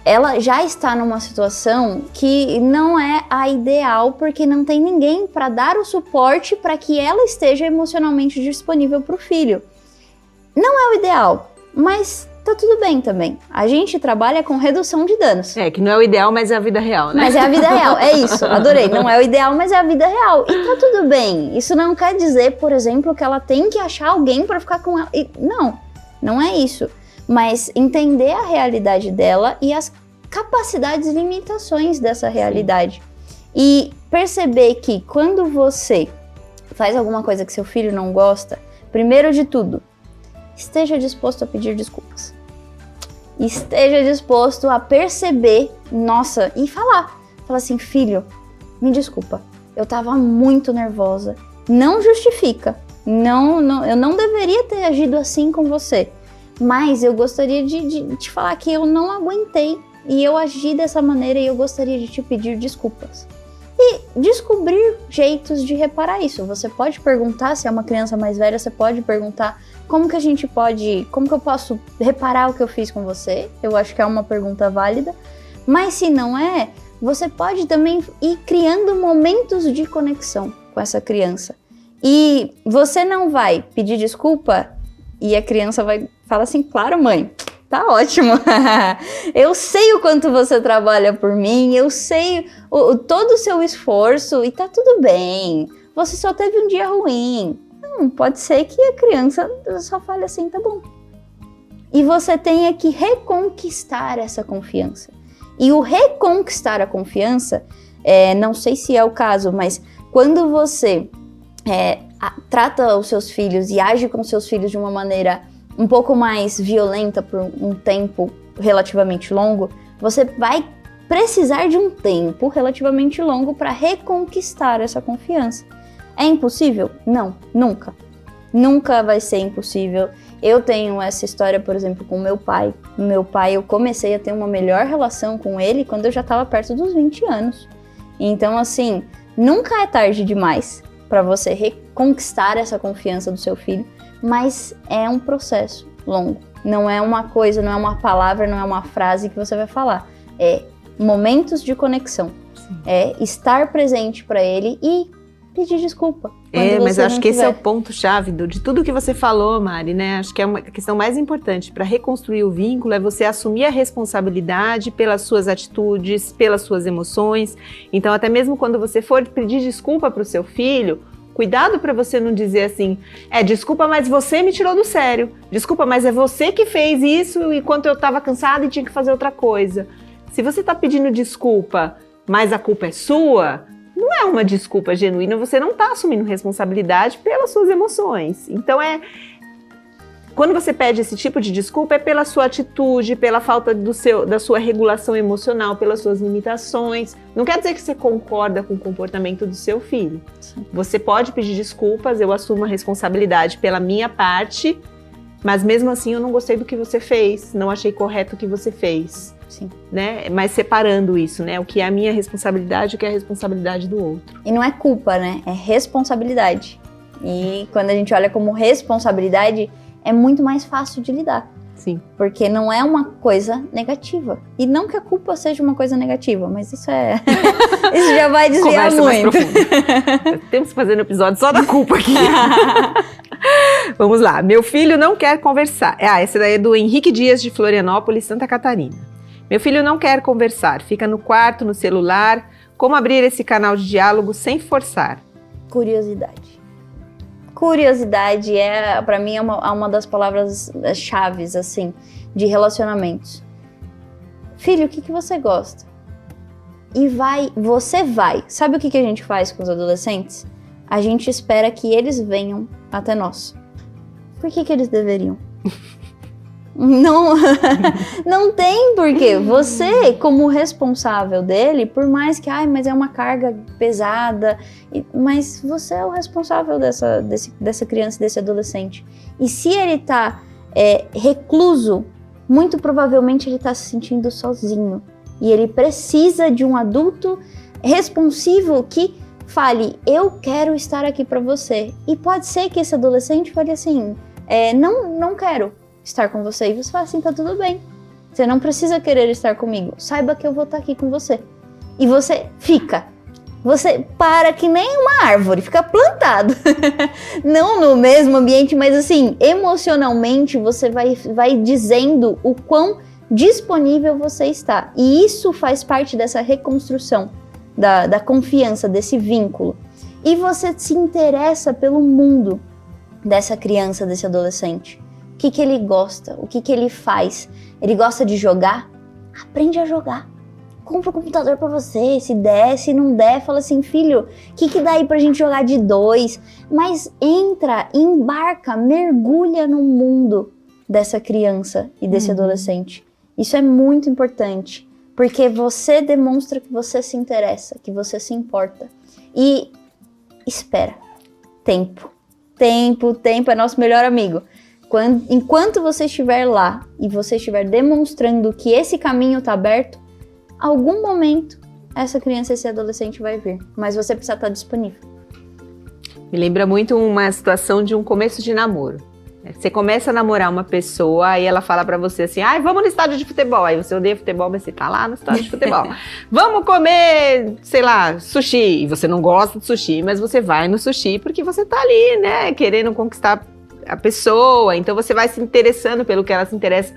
Ela já está numa situação que não é a ideal, porque não tem ninguém para dar o suporte para que ela esteja emocionalmente disponível para o filho. Não é o ideal, mas tá tudo bem também. A gente trabalha com redução de danos. Que não é o ideal, mas é a vida real, né? Mas é a vida real, é isso, adorei. Não é o ideal, mas é a vida real. E tá tudo bem. Isso não quer dizer, por exemplo, que ela tem que achar alguém pra ficar com ela. Não é isso. Mas entender a realidade dela e as capacidades e limitações dessa realidade. E perceber que quando você faz alguma coisa que seu filho não gosta, primeiro de tudo, esteja disposto a pedir desculpas. Esteja disposto a perceber, e falar assim, filho, me desculpa, eu tava muito nervosa, não justifica, eu não deveria ter agido assim com você, mas eu gostaria de te falar que eu não aguentei e eu agi dessa maneira e eu gostaria de te pedir desculpas. E descobrir jeitos de reparar isso. Você pode perguntar, se é uma criança mais velha, você pode perguntar como que eu posso reparar o que eu fiz com você? Eu acho que é uma pergunta válida. Mas se não é, você pode também ir criando momentos de conexão com essa criança. E você não vai pedir desculpa e a criança vai falar assim, claro, mãe, tá ótimo. Eu sei o quanto você trabalha por mim, eu sei todo o seu esforço e tá tudo bem. Você só teve um dia ruim. Pode ser que a criança só fale assim, tá bom. E você tenha que reconquistar essa confiança. E o reconquistar a confiança, não sei se é o caso, mas quando você trata os seus filhos e age com os seus filhos de uma maneira um pouco mais violenta por um tempo relativamente longo, você vai precisar de um tempo relativamente longo para reconquistar essa confiança. É impossível? Não, nunca. Nunca vai ser impossível. Eu tenho essa história, por exemplo, com meu pai. Meu pai, eu comecei a ter uma melhor relação com ele quando eu já estava perto dos 20 anos. Então, assim, nunca é tarde demais para você reconquistar essa confiança do seu filho, mas é um processo longo. Não é uma coisa, não é uma palavra, não é uma frase que você vai falar. É momentos de conexão. Sim. É estar presente para ele e pedir desculpa. Mas acho que esse é o ponto-chave de tudo que você falou, Mari, né? Acho que é uma questão mais importante para reconstruir o vínculo, é você assumir a responsabilidade pelas suas atitudes, pelas suas emoções. Então, até mesmo quando você for pedir desculpa para o seu filho, cuidado para você não dizer assim, desculpa, mas você me tirou do sério. Desculpa, mas é você que fez isso enquanto eu estava cansada e tinha que fazer outra coisa. Se você está pedindo desculpa, mas a culpa é sua, não é uma desculpa genuína, você não está assumindo responsabilidade pelas suas emoções. Então, quando você pede esse tipo de desculpa, é pela sua atitude, pela falta da sua regulação emocional, pelas suas limitações. Não quer dizer que você concorda com o comportamento do seu filho. Sim. Você pode pedir desculpas, eu assumo a responsabilidade pela minha parte, mas mesmo assim eu não gostei do que você fez, não achei correto o que você fez. Sim. Né? Mas separando isso, né? O que é a minha responsabilidade e o que é a responsabilidade do outro. E não é culpa, né? É responsabilidade. E quando a gente olha como responsabilidade, é muito mais fácil de lidar. Sim. Porque não é uma coisa negativa. E não que a culpa seja uma coisa negativa, mas isso é... isso já vai desviar Conversa muito. mais profunda. Temos que fazer um episódio só da culpa aqui. Vamos lá. Meu filho não quer conversar. Essa daí é do Henrique Dias, de Florianópolis, Santa Catarina. Meu filho não quer conversar. Fica no quarto, no celular. Como abrir esse canal de diálogo sem forçar? Curiosidade. Curiosidade para mim, é uma das palavras chaves, assim, de relacionamentos. Filho, o que você gosta? E você vai. Sabe o que a gente faz com os adolescentes? A gente espera que eles venham até nós. Por que eles deveriam? Não, não tem porquê. Você, como responsável dele, por mais que, mas é uma carga pesada, mas você é o responsável dessa criança, desse adolescente. E se ele tá recluso, muito provavelmente ele tá se sentindo sozinho. E ele precisa de um adulto responsivo que fale, eu quero estar aqui para você. E pode ser que esse adolescente fale assim, não quero estar com você. E você fala assim, tá tudo bem. Você não precisa querer estar comigo. Saiba que eu vou estar aqui com você. E você fica. Você para que nem uma árvore, fica plantado. Não no mesmo ambiente, mas assim, emocionalmente você vai dizendo o quão disponível você está. E isso faz parte dessa reconstrução da confiança, desse vínculo. E você se interessa pelo mundo dessa criança, desse adolescente. O que ele gosta, o que ele faz. Ele gosta de jogar? Aprende a jogar. Compra um computador pra você, se der, se não der, fala assim, filho, o que dá aí pra gente jogar de 2? Mas entra, embarca, mergulha no mundo dessa criança e desse adolescente. Isso é muito importante, porque você demonstra que você se interessa, que você se importa. E espera. Tempo é nosso melhor amigo. Enquanto você estiver lá e você estiver demonstrando que esse caminho está aberto, algum momento essa criança, esse adolescente vai vir. Mas você precisa estar disponível. Me lembra muito uma situação de um começo de namoro. Você começa a namorar uma pessoa e ela fala pra você assim, vamos no estádio de futebol. Aí você odeia futebol, mas você tá lá no estádio de futebol. Vamos comer, sei lá, sushi. E você não gosta de sushi, mas você vai no sushi porque você tá ali, né, querendo conquistar a pessoa, então você vai se interessando pelo que ela se interessa,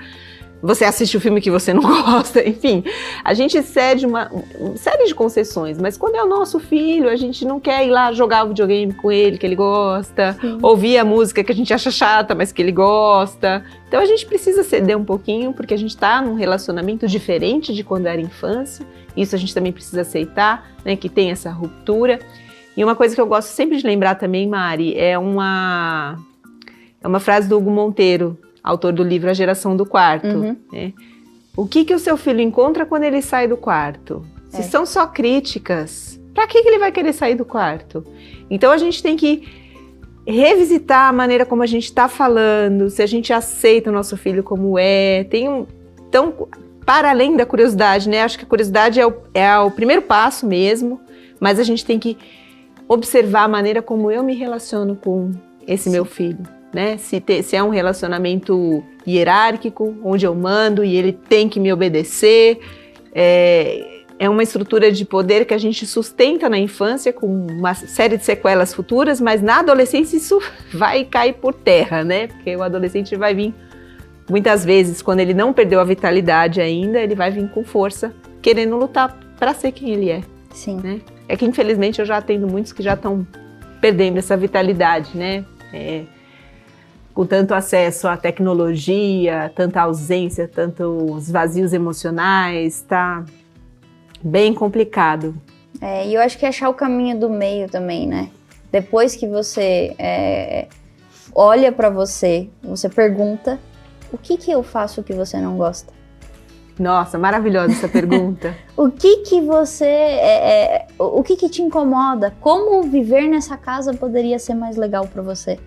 você assiste o filme que você não gosta, enfim, a gente cede uma série de concessões, mas quando é o nosso filho, a gente não quer ir lá jogar o videogame com ele, que ele gosta, ouvir a música que a gente acha chata, mas que ele gosta, então a gente precisa ceder um pouquinho, porque a gente tá num relacionamento diferente de quando era infância, isso a gente também precisa aceitar, né, que tem essa ruptura. E uma coisa que eu gosto sempre de lembrar também, Mari, é uma frase do Hugo Monteiro, autor do livro A Geração do Quarto. Né? O que o seu filho encontra quando ele sai do quarto? Se são só críticas, para que ele vai querer sair do quarto? Então a gente tem que revisitar a maneira como a gente está falando, se a gente aceita o nosso filho como é. Então, para além da curiosidade, né? Acho que a curiosidade é o primeiro passo mesmo, mas a gente tem que observar a maneira como eu me relaciono com esse meu filho. Né? Se é um relacionamento hierárquico, onde eu mando e ele tem que me obedecer, é uma estrutura de poder que a gente sustenta na infância com uma série de sequelas futuras, mas na adolescência isso vai cair por terra, né? Porque o adolescente vai vir, muitas vezes, quando ele não perdeu a vitalidade ainda, ele vai vir com força, querendo lutar para ser quem ele é. Sim. Né? É que, infelizmente, eu já atendo muitos que já estão perdendo essa vitalidade, né? Com tanto acesso à tecnologia, tanta ausência, tantos vazios emocionais, tá bem complicado. E eu acho que achar o caminho do meio também, né? Depois que você olha pra você pergunta, o que eu faço que você não gosta? Nossa, maravilhosa essa pergunta. O que você, o que te incomoda? Como viver nessa casa poderia ser mais legal pra você?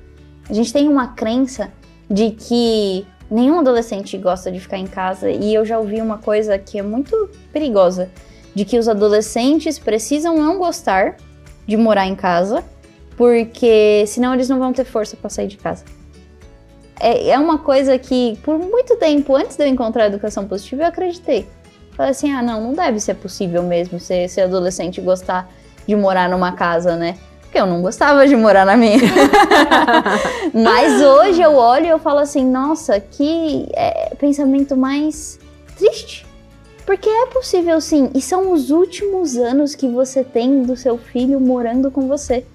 A gente tem uma crença de que nenhum adolescente gosta de ficar em casa, e eu já ouvi uma coisa que é muito perigosa, de que os adolescentes precisam não gostar de morar em casa, porque senão eles não vão ter força para sair de casa. É uma coisa que, por muito tempo, antes de eu encontrar a educação positiva, eu acreditei. Falei assim, não deve ser possível mesmo ser adolescente e gostar de morar numa casa, né? Porque eu não gostava de morar na minha. Mas hoje eu olho e eu falo assim, nossa, que pensamento mais triste. Porque é possível sim, e são os últimos anos que você tem do seu filho morando com você.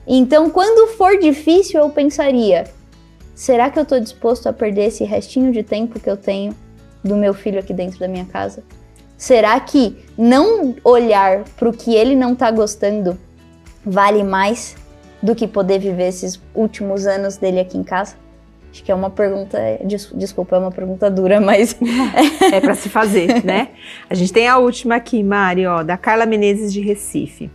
Então, quando for difícil, eu pensaria, será que eu tô disposto a perder esse restinho de tempo que eu tenho do meu filho aqui dentro da minha casa? Será que não olhar pro que ele não tá gostando vale mais do que poder viver esses últimos anos dele aqui em casa? Acho que é uma pergunta, desculpa, é uma pergunta dura, mas... É para se fazer, né? A gente tem a última aqui, Mari, da Carla Menezes de Recife,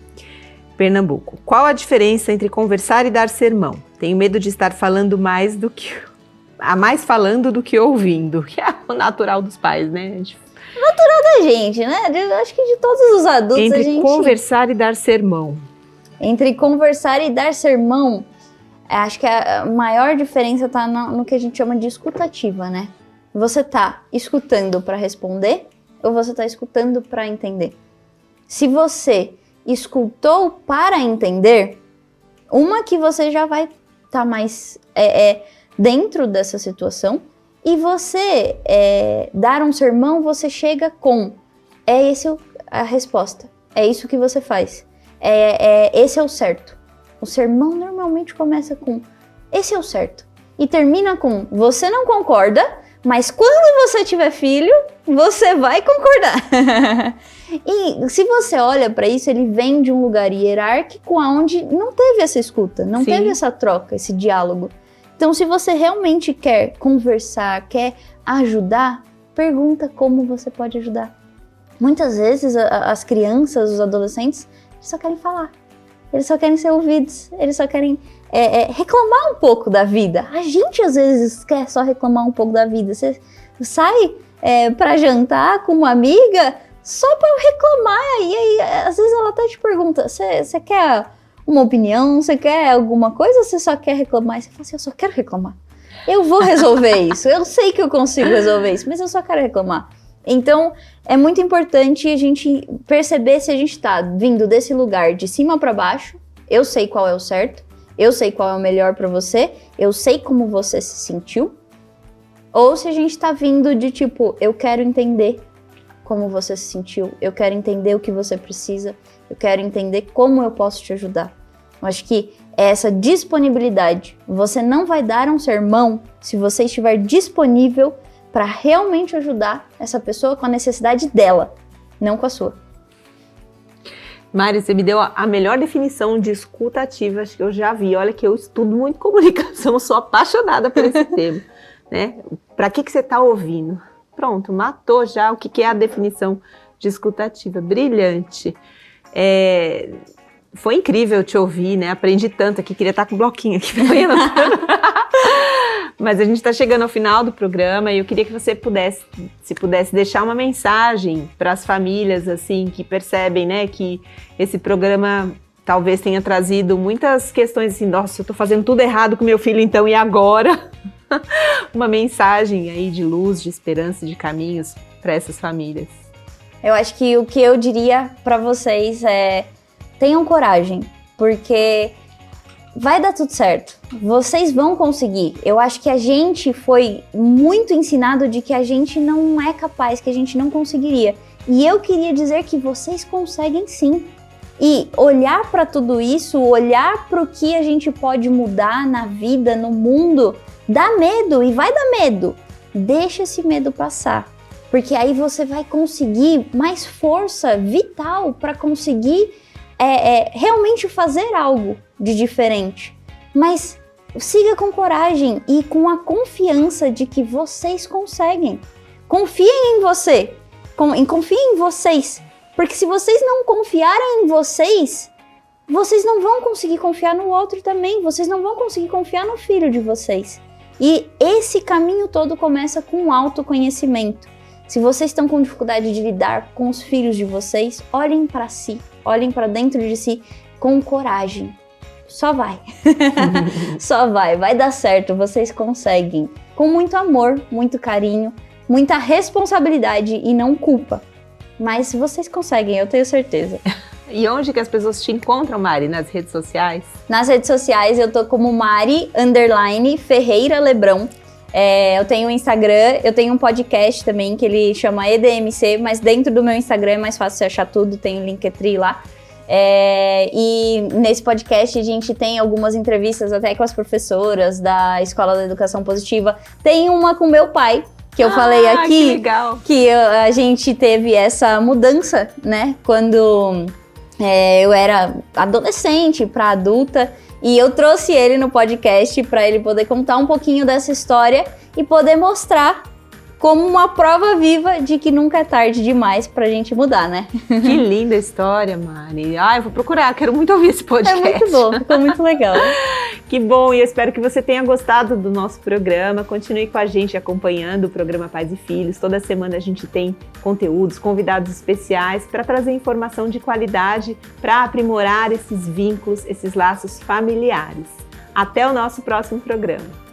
Pernambuco. Qual a diferença entre conversar e dar sermão? Tenho medo de estar falando mais falando do que ouvindo, que é o natural dos pais, né? Natural da gente, né? Acho que de todos os adultos Entre conversar e dar sermão. Entre conversar e dar sermão, acho que a maior diferença está no que a gente chama de escutativa, né? Você tá escutando para responder ou você tá escutando para entender? Se você escutou para entender, uma que você já vai estar mais dentro dessa situação, e você dar um sermão, você chega com esse a resposta, é isso que você faz, esse é o certo. O sermão normalmente começa com esse é o certo e termina com você não concorda, mas quando você tiver filho, você vai concordar. E se você olha para isso, ele vem de um lugar hierárquico onde não teve essa escuta, não teve essa troca, esse diálogo. Então, se você realmente quer conversar, quer ajudar, pergunta como você pode ajudar. Muitas vezes as crianças, os adolescentes, eles só querem falar. Eles só querem ser ouvidos, eles só querem reclamar um pouco da vida. A gente, às vezes, quer só reclamar um pouco da vida. Você sai pra jantar com uma amiga só pra reclamar. E aí, às vezes, ela até te pergunta, você quer uma opinião? Você quer alguma coisa ou você só quer reclamar? E você fala assim, eu só quero reclamar. Eu vou resolver isso. Eu sei que eu consigo resolver isso, mas eu só quero reclamar. Então, é muito importante a gente perceber se a gente tá vindo desse lugar de cima para baixo, eu sei qual é o certo, eu sei qual é o melhor para você, eu sei como você se sentiu, ou se a gente tá vindo de tipo, eu quero entender como você se sentiu, eu quero entender o que você precisa, eu quero entender como eu posso te ajudar. Eu acho que essa disponibilidade, você não vai dar um sermão se você estiver disponível para realmente ajudar essa pessoa com a necessidade dela, não com a sua. Mari, você me deu a melhor definição de escuta ativa, acho que eu já vi. Olha que eu estudo muito comunicação, sou apaixonada por esse tema, né? Para que você está ouvindo? Pronto, matou já o que é a definição de escuta ativa. Brilhante. Foi incrível te ouvir, né? Aprendi tanto aqui, queria estar com um bloquinho aqui pra ir anotando. Mas a gente está chegando ao final do programa e eu queria que você pudesse deixar uma mensagem para as famílias assim que percebem, né, que esse programa talvez tenha trazido muitas questões assim, nossa, eu estou fazendo tudo errado com meu filho então, e agora? Uma mensagem aí de luz, de esperança, de caminhos para essas famílias. Eu acho que o que eu diria para vocês é tenham coragem, porque vai dar tudo certo. Vocês vão conseguir. Eu acho que a gente foi muito ensinado de que a gente não é capaz, que a gente não conseguiria. E eu queria dizer que vocês conseguem sim. E olhar para tudo isso, olhar para o que a gente pode mudar na vida, no mundo, dá medo e vai dar medo. Deixa esse medo passar. Porque aí você vai conseguir mais força vital para conseguir realmente fazer algo de diferente. Mas siga com coragem e com a confiança de que vocês conseguem. Confiem em você, confiem em vocês, porque se vocês não confiarem em vocês, vocês não vão conseguir confiar no outro também, vocês não vão conseguir confiar no filho de vocês. E esse caminho todo começa com autoconhecimento. Se vocês estão com dificuldade de lidar com os filhos de vocês, olhem para si, olhem para dentro de si com coragem. só vai. Só vai dar certo, vocês conseguem. Com muito amor, muito carinho, muita responsabilidade e não culpa. Mas vocês conseguem, eu tenho certeza. E onde que as pessoas te encontram, Mari? Nas redes sociais? Nas redes sociais eu tô como Mari_Ferreira Lebrão. Eu tenho um Instagram, eu tenho um podcast também que ele chama EDMC, mas dentro do meu Instagram é mais fácil você achar tudo, tem o Linktree lá. E nesse podcast a gente tem algumas entrevistas até com as professoras da Escola da Educação Positiva. Tem uma com meu pai, que eu falei aqui, que legal. Que a gente teve essa mudança, né? Quando eu era adolescente para adulta, e eu trouxe ele no podcast para ele poder contar um pouquinho dessa história e poder mostrar como uma prova viva de que nunca é tarde demais pra gente mudar, né? Que linda história, Mari. Eu vou procurar, quero muito ouvir esse podcast. É muito bom, ficou muito legal. Que bom, e eu espero que você tenha gostado do nosso programa. Continue com a gente acompanhando o programa Pais e Filhos. Toda semana a gente tem conteúdos, convidados especiais para trazer informação de qualidade, para aprimorar esses vínculos, esses laços familiares. Até o nosso próximo programa.